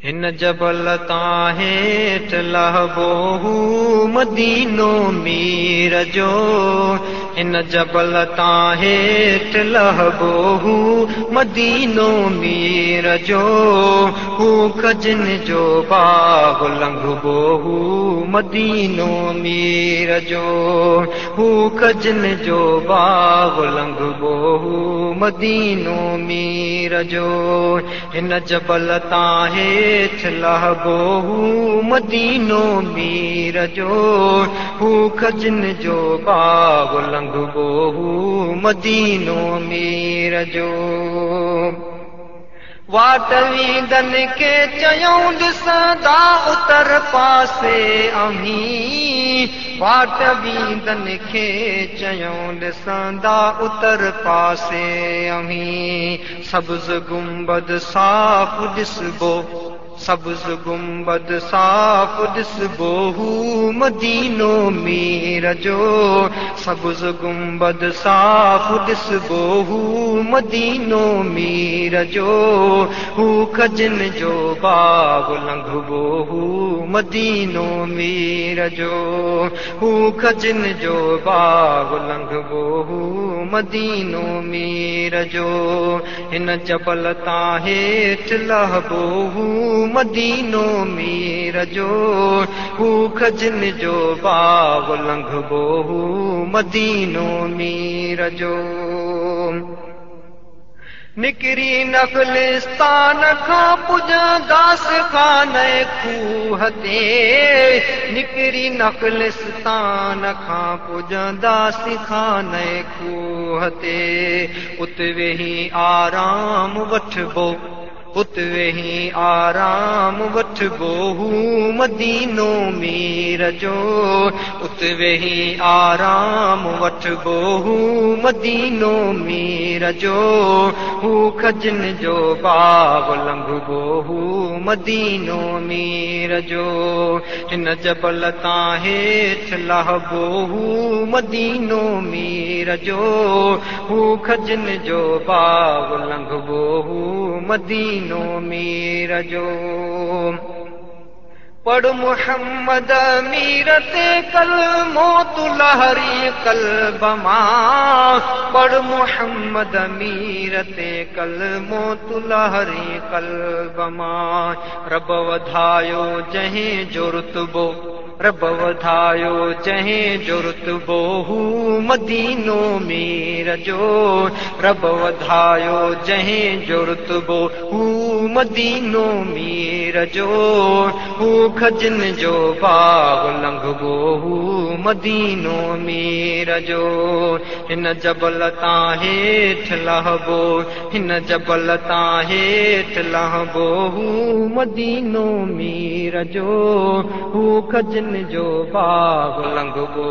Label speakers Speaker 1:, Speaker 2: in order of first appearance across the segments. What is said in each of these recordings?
Speaker 1: हिन जबल तां हेठ लहबो मदीनो मीर जो। हिन जबल तां हेठ लहबो मदीनो मीर जो। हू खजन जो बाग लंघबो मदीनो मीर जो। हू खजन जो बाग लंघबो मदीनो मीर जो। हिन जबल तां हेठ लहबो मदीनो मीर जो। हू खजन जो बाग लंघबो मदीनो मीर जो। वाट वींदन खे चयूं ॾिसंदा उतर पासे अमीं। वाट वींदन खे चयूं ॾिसंदा उतर पासे अमीं। सब्ज़ गुंबद साफ़ ॾिसबो सब्ज़ गुंबद साफ़ ॾिसबो मदीनो मीर जो। सब्ज़ गुंबद साफ़ ॾिसबो मदीनो मीर जो। हू खजन जो बाग लंघबो मदीनो मीर जो। हू खजन जो बाग लंघबो मदीनो मीर जो। हिन जबल तां हेठ लहबो मदीनो मीर जो। हू खजन जो बाग लंघबो मदीनो मीर जो। निकरी नखलिस्तान खां पुॼंदासीं खाने खूह ते। निकरी नखलिस्तान खां पुॼंदासीं खाने खूह ते। उत वेही आराम वठबो उत वेही आराम वठबो मदीनो मीर जो। उत वेही आराम वठबो मदीनो मीर जो। हू खजन जो बाग लंघबो मदीनो मीर जो। हिन जबल तां हेठ लहबो मदीनो मीर जो। हू खजन जो बाग लंघबो मदीनो मीर जो। पढ़ मुहम्मद मीर ते कलमो तू लहरी कल्ब मां। पढ़ मुहम्मद मीर ते कलमो तू लहरी कल्ब मां। रब वधायो जंहिं जो रुतबो रब वधायो जंहिं जो रुतबो मदीनो मीर जो। रब वधायो जंहिं जो रुतबो मदीनो मीर जो। हू खजन जो बाग लंघबो मदीनो मीर जो। हिन जबल तां हेठ लहबो हिन जबल तां हेठ लहबो मदीनो मीर जो। हू खजन जो बाग लंघबो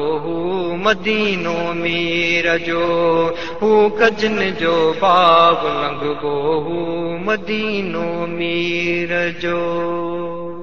Speaker 1: मदीनो मीर जो। हू खजन जो बाग लंघबो मदीनो मीर जो।